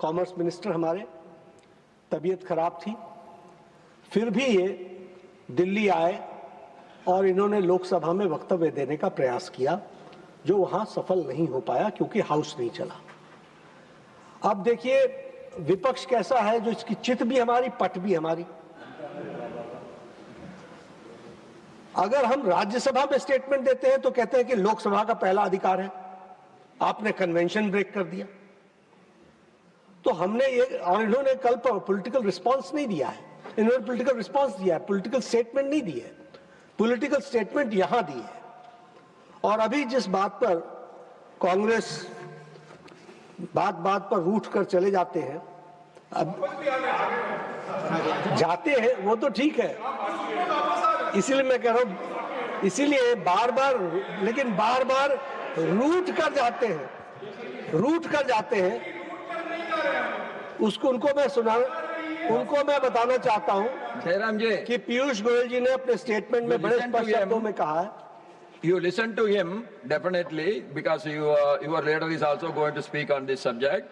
Commerce minister हमारे, तबीयत खराब थी, फिर भी ये दिल्ली आए और इन्होंने लोकसभा में वक्तव्य देने का प्रयास किया, जो वहां सफल नहीं हो पाया क्योंकि हाउस नहीं चला। अब देखिए विपक्ष कैसा है, जो इसकी चित भी हमारी, पट भी हमारी। अगर हम राज्यसभा में स्टेटमेंट देते हैं तो कहते हैं कि लोकसभा का पहला अधिकार है, आपने कन्वेंशन ब्रेक कर दिया। तो हमने ये, और इन्होंने कल पर पॉलिटिकल रिस्पांस नहीं दिया है, इन्होंने पॉलिटिकल रिस्पांस दिया है, पॉलिटिकल स्टेटमेंट नहीं दी है। पॉलिटिकल स्टेटमेंट यहां दी है। और अभी जिस बात पर कांग्रेस बात बात पर रूठ कर चले जाते हैं, अब जाते हैं वो तो ठीक है, इसीलिए मैं कह रहा हूं, इसीलिए बार बार, लेकिन बार बार रूठ कर जाते हैं, उनको मैं बताना चाहता हूं जयराम जी कि पीयूष गोयल जी ने अपने स्टेटमेंट में बड़े स्पष्ट शब्दों में कहा है। You listen to him definitely because your leader is also going to speak on this subject.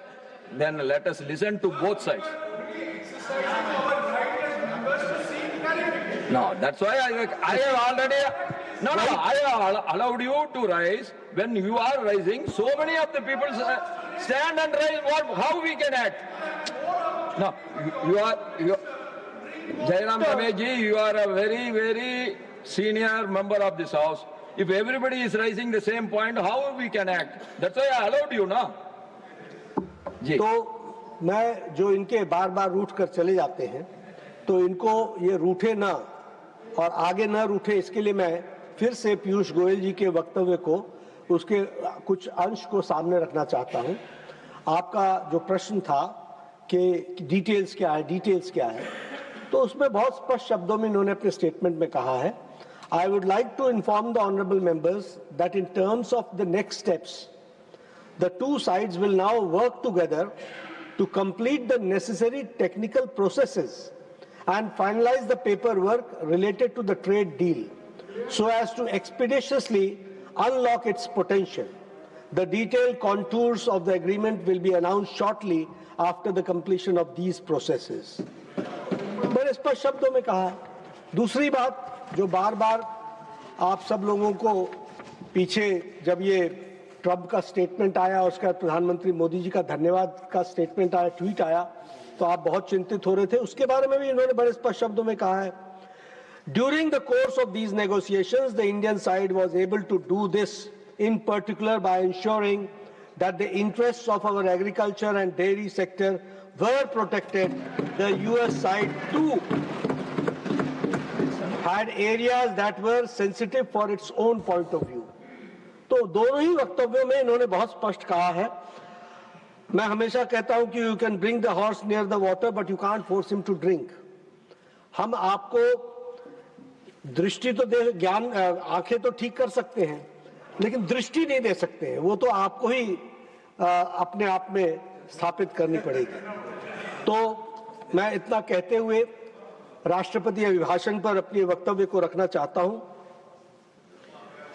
Then let us listen to both sides. No, that's why I have already I have allowed you to rise. When you are rising, so many of the people stand and rise. How we can act? No, you are Jairam Ramesh ji, you are a very, very senior member of this house. If everybody is raising the same point, how we can act? That's why I allowed you, na? जी. तो मैं जो इनके बार बार रूठ कर चले जाते हैं, तो इनको ये रूठे ना और आगे ना रूठे, इसके लिए मैं फिर से पीयूष गोयल जी के वक्तव्य को, उसके कुछ अंश को सामने रखना चाहता हूं। आपका जो प्रश्न था कि डिटेल्स क्या है, तो उसमें बहुत स्पष्ट शब्दों में इन्होंने अपने स्टेटमेंट में कहा है, I would like to inform the honorable members that in terms of the next steps, the two sides will now work together to complete the necessary technical processes and finalize the paperwork related to the trade deal so as to expeditiously unlock its potential. The detailed contours of the agreement will be announced shortly after the completion of these processes. बड़े स्पष्ट शब्दों में कहा है। दूसरी बात जो बार बार आप सब लोगों को पीछे, जब ये ट्रम्प का स्टेटमेंट आया, उसके बाद प्रधानमंत्री मोदी जी का धन्यवाद का स्टेटमेंट आया, ट्वीट आया, तो आप बहुत चिंतित हो रहे थे, उसके बारे में भी इन्होंने बड़े स्पष्ट शब्दों में कहा है, during the course of these negotiations the Indian side was able to do this in particular by ensuring that the interests of our agriculture and dairy sector were protected. The US side too had areas that were sensitive for its own point of view. तो दोनों ही वक्तव्यों में इन्होंने बहुत स्पष्ट कहा है। मैं हमेशा कहता हूं कि you can bring the horse near the water but you can't force him to drink. हम आपको दृष्टि तो दे, ज्ञान, आंखें तो ठीक कर सकते हैं, लेकिन दृष्टि नहीं दे सकते हैं, वो तो आपको ही अपने आप में स्थापित करनी पड़ेगी। तो मैं इतना कहते हुए राष्ट्रपति अभिभाषण पर अपने वक्तव्य को रखना चाहता हूं।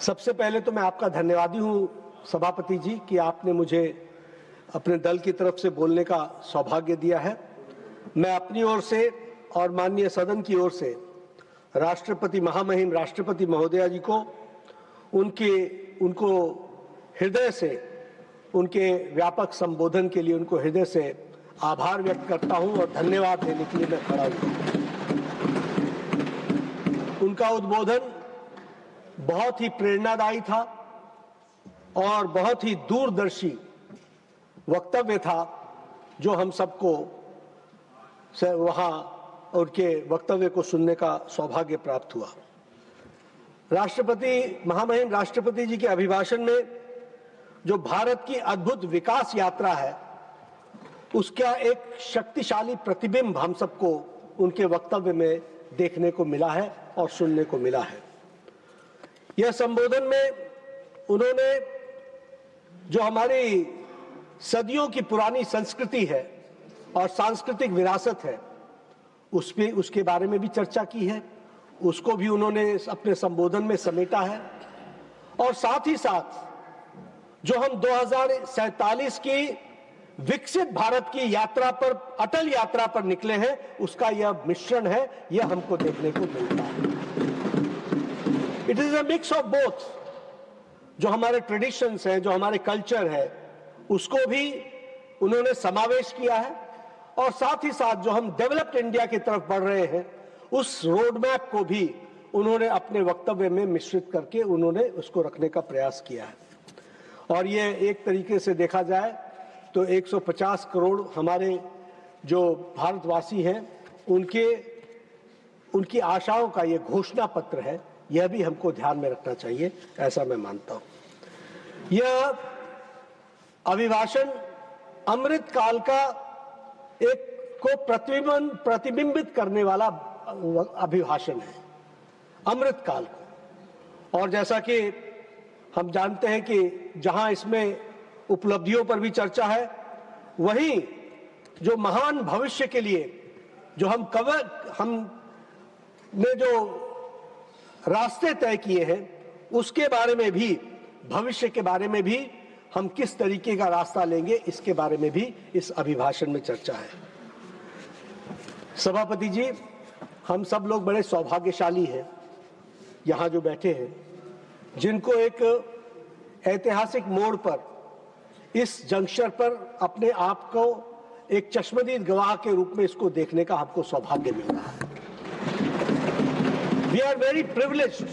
सबसे पहले तो मैं आपका धन्यवादी हूं सभापति जी कि आपने मुझे अपने दल की तरफ से बोलने का सौभाग्य दिया है। मैं अपनी ओर से और माननीय सदन की ओर से राष्ट्रपति, महामहिम राष्ट्रपति महोदया जी को उनको हृदय से, उनके व्यापक संबोधन के लिए उनको हृदय से आभार व्यक्त करता हूं और धन्यवाद देने के लिए मैं खड़ा हूं। उनका उद्बोधन बहुत ही प्रेरणादायी था और बहुत ही दूरदर्शी वक्तव्य था, जो हम सबको वहां उनके वक्तव्य को सुनने का सौभाग्य प्राप्त हुआ। राष्ट्रपति, महामहिम राष्ट्रपति जी के अभिभाषण में जो भारत की अद्भुत विकास यात्रा है, उसका एक शक्तिशाली प्रतिबिंब हम सबको उनके वक्तव्य में देखने को मिला है और सुनने को मिला है। यह संबोधन में उन्होंने जो हमारी सदियों की पुरानी संस्कृति है और सांस्कृतिक विरासत है, उसके बारे में भी चर्चा की है, उसको भी उन्होंने अपने संबोधन में समेटा है। और साथ ही साथ जो हम 2047 की विकसित भारत की यात्रा पर, अटल यात्रा पर निकले हैं, उसका यह मिश्रण है, यह हमको देखने को मिलता है। It is a mix of both. जो हमारे ट्रेडिशंस हैं, जो हमारे कल्चर है, उसको भी उन्होंने समावेश किया है, और साथ ही साथ जो हम डेवलप्ड इंडिया की तरफ बढ़ रहे हैं, उस रोड मैप को भी उन्होंने अपने वक्तव्य में मिश्रित करके उन्होंने उसको रखने का प्रयास किया है। और ये एक तरीके से देखा जाए तो 150 करोड़ हमारे जो भारतवासी हैं, उनकी आशाओं का ये घोषणा पत्र है, यह भी हमको ध्यान में रखना चाहिए, ऐसा मैं मानता हूं। यह अभिभाषण अमृत काल का एक को प्रतिबिंबित करने वाला अभिभाषण है, अमृत काल को। और जैसा कि हम जानते हैं कि जहां इसमें उपलब्धियों पर भी चर्चा है, वहीं जो महान भविष्य के लिए जो हमने जो रास्ते तय किए हैं, उसके बारे में भी, भविष्य के बारे में भी हम किस तरीके का रास्ता लेंगे, इसके बारे में भी इस अभिभाषण में चर्चा है। सभापति जी, हम सब लोग बड़े सौभाग्यशाली हैं यहाँ जो बैठे हैं, जिनको एक ऐतिहासिक मोड़ पर, इस जंक्शन पर अपने आप को एक चश्मदीद गवाह के रूप में इसको देखने का हमको सौभाग्य मिल रहा है। वी आर वेरी प्रिविलेज्ड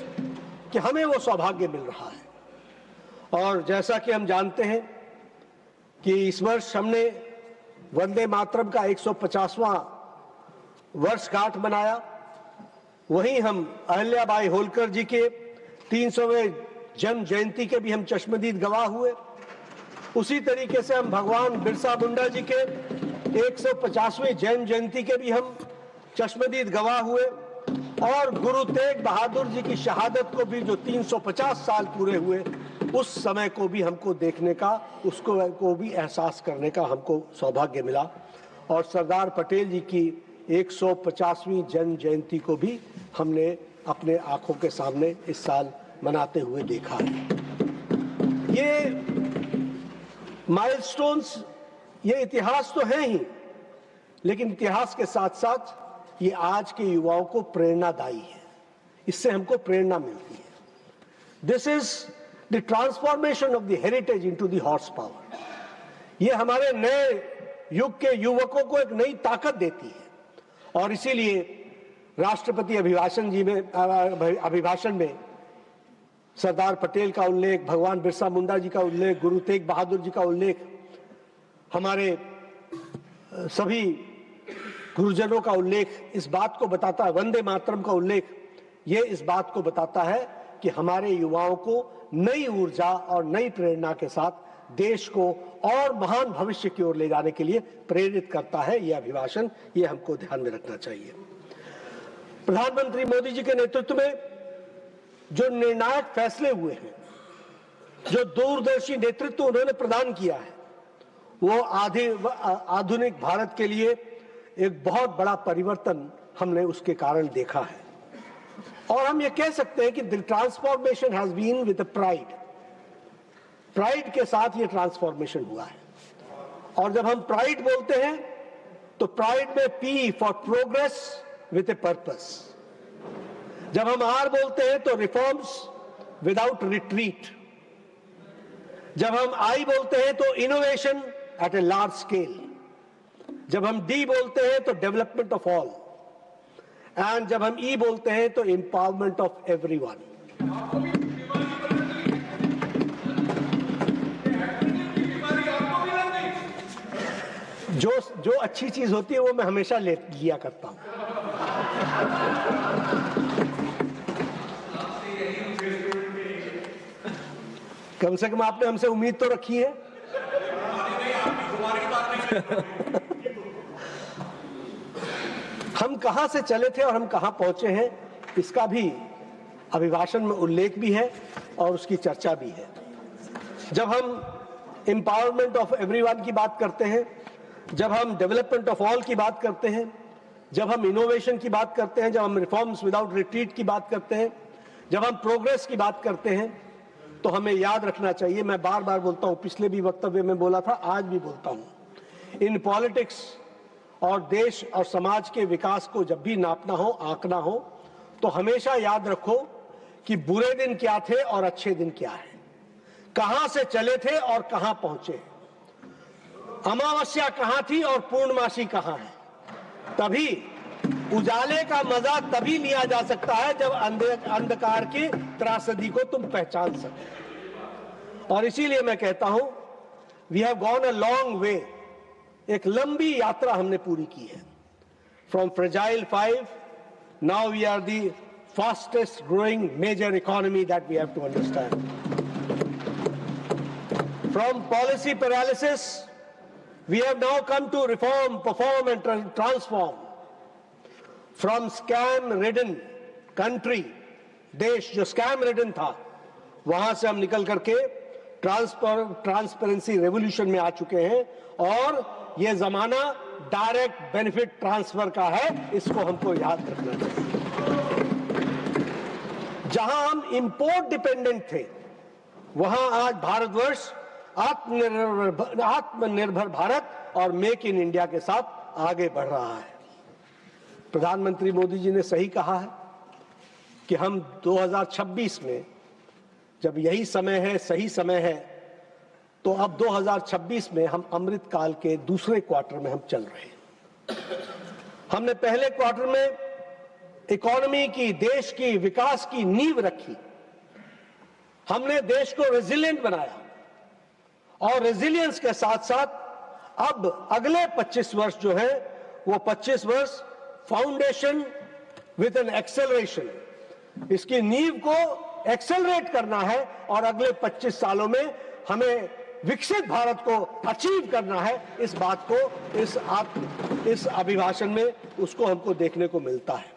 कि हमें वो सौभाग्य मिल रहा है। और जैसा कि हम जानते हैं कि इस वर्ष हमने वंदे मातरम का 150वां वर्षगांठ मनाया, वहीं हम अहिल्याबाई होलकर जी के 300वें जन्म जयंती के भी हम चश्मदीद गवाह हुए। उसी तरीके से हम भगवान बिरसा मुंडा जी के 150वें जन्म जयंती के भी हम चश्मदीद गवाह हुए, और गुरु तेग बहादुर जी की शहादत को भी, जो 350 साल पूरे हुए, उस समय को भी हमको देखने का, उसको को भी एहसास करने का हमको सौभाग्य मिला। और सरदार पटेल जी की 150वीं जन्म जयंती को भी हमने अपने आंखों के सामने इस साल मनाते हुए देखा है। ये माइलस्टोन्स, ये इतिहास तो है ही, लेकिन इतिहास के साथ साथ ये आज के युवाओं को प्रेरणादायी है, इससे हमको प्रेरणा मिलती है। This is the transformation of the heritage into the horse power. ये हमारे नए युग के युवकों को एक नई ताकत देती है, और इसीलिए राष्ट्रपति अभिभाषण में सरदार पटेल का उल्लेख, भगवान बिरसा मुंडा जी का उल्लेख, गुरु तेग बहादुर जी का उल्लेख, हमारे सभी गुरुजनों का उल्लेख इस बात को बताता है, वंदे मातरम का उल्लेख, ये इस बात को बताता है कि हमारे युवाओं को नई ऊर्जा और नई प्रेरणा के साथ देश को और महान भविष्य की ओर ले जाने के लिए प्रेरित करता है यह अभिभाषण। ये हमको ध्यान में रखना चाहिए। प्रधानमंत्री मोदी जी के नेतृत्व में जो निर्णायक फैसले हुए हैं, जो दूरदर्शी नेतृत्व उन्होंने प्रदान किया है, वो आधुनिक भारत के लिए एक बहुत बड़ा परिवर्तन हमने उसके कारण देखा है। और हम ये कह सकते हैं कि the transformation has been with pride. Pride के साथ ये ट्रांसफॉर्मेशन हुआ है। और जब हम प्राइड बोलते हैं तो प्राइड में P for progress with a purpose. जब हम आर बोलते हैं तो रिफॉर्म्स विदाउट रिट्रीट। जब हम आई बोलते हैं तो innovation at a large scale. जब हम डी बोलते हैं तो डेवलपमेंट ऑफ ऑल, एंड जब हम ई बोलते हैं तो एम्पावरमेंट ऑफ एवरीवन। जो अच्छी चीज होती है वो मैं हमेशा लिया करता हूं। कम से कम आपने हमसे उम्मीद तो रखी है। हम कहां से चले थे और हम कहां पहुंचे हैं, इसका भी अभिभाषण में उल्लेख भी है और उसकी चर्चा भी है। जब हम एम्पावरमेंट ऑफ एवरीवन की बात करते हैं, जब हम डेवलपमेंट ऑफ ऑल की बात करते हैं, जब हम इनोवेशन की बात करते हैं, जब हम रिफॉर्म्स विदाउट रिट्रीट की बात करते हैं, जब हम प्रोग्रेस की बात करते हैं, तो हमें याद रखना चाहिए, मैं बार बार बोलता हूं, पिछले भी वक्तव्य में बोला था, आज भी बोलता हूं, इन पॉलिटिक्स और देश और समाज के विकास को जब भी नापना हो, आंकना हो, तो हमेशा याद रखो कि बुरे दिन क्या थे और अच्छे दिन क्या है, कहां से चले थे और कहां पहुंचे, अमावस्या कहां थी और पूर्णमासी कहां है। तभी उजाले का मजा तभी लिया जा सकता है जब अंधकार की त्रासदी को तुम पहचान सको। और इसीलिए मैं कहता हूं, we have gone a long way, एक लंबी यात्रा हमने पूरी की है। From fragile 5, now we are the fastest growing major economy that we have to understand. From policy paralysis we have now come to reform, perform and transform. From scam-ridden country, देश जो scam-ridden था, वहां से हम निकल करके transparency revolution में आ चुके हैं और ये जमाना डायरेक्ट बेनिफिट ट्रांसफर का है, इसको हमको याद रखना चाहिए। जहां हम इंपोर्ट डिपेंडेंट थे, वहां आज भारतवर्ष आत्मनिर्भर भारत और मेक इन इंडिया के साथ आगे बढ़ रहा है। प्रधानमंत्री मोदी जी ने सही कहा है कि हम 2026 में, जब यही समय है, सही समय है, तो अब 2026 में हम अमृत काल के दूसरे क्वार्टर में हम चल रहे हैं। हमने पहले क्वार्टर में इकोनॉमी की, देश की विकास की नींव रखी, हमने देश को रेजिलिएंट बनाया और रेजिलियंस के साथ साथ अब अगले 25 वर्ष जो है वो 25 वर्ष फाउंडेशन विद एन एक्सेलरेशन, इसकी नींव को एक्सेलरेट करना है और अगले 25 सालों में हमें विकसित भारत को अचीव करना है। इस बात को इस अभिभाषण में उसको हमको देखने को मिलता है।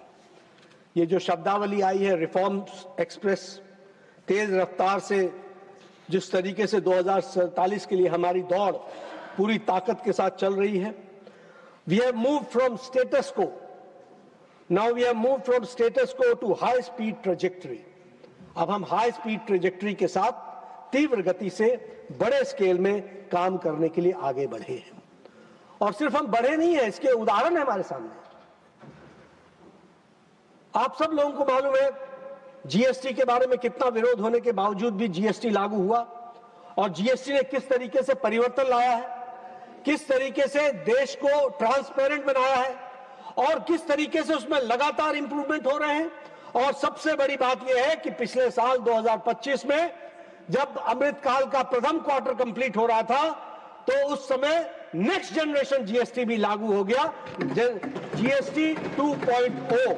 ये जो शब्दावली आई है रिफॉर्म्स एक्सप्रेस, तेज रफ्तार से जिस तरीके से 2047 के लिए हमारी दौड़ पूरी ताकत के साथ चल रही है। We have moved from status, now we have moved from status to high speed trajectory. अब हम हाई स्पीड ट्रेजेक्टरी के साथ तीव्र गति से बड़े स्केल में काम करने के लिए आगे बढ़े हैं। और सिर्फ हम बढ़े नहीं है, इसके उदाहरण है हमारे सामने। आप सब लोगों को मालूम है जीएसटी के बारे में कितना विरोध होने के बावजूद भी जीएसटी लागू हुआ और जीएसटी ने किस तरीके से परिवर्तन लाया है, किस तरीके से देश को ट्रांसपेरेंट बनाया है और किस तरीके से उसमें लगातार इंप्रूवमेंट हो रहे हैं। और सबसे बड़ी बात यह है कि पिछले साल 2025 में जब अमृत काल का प्रथम क्वार्टर कंप्लीट हो रहा था, तो उस समय नेक्स्ट जनरेशन जीएसटी भी लागू हो गया, जीएसटी 2.0।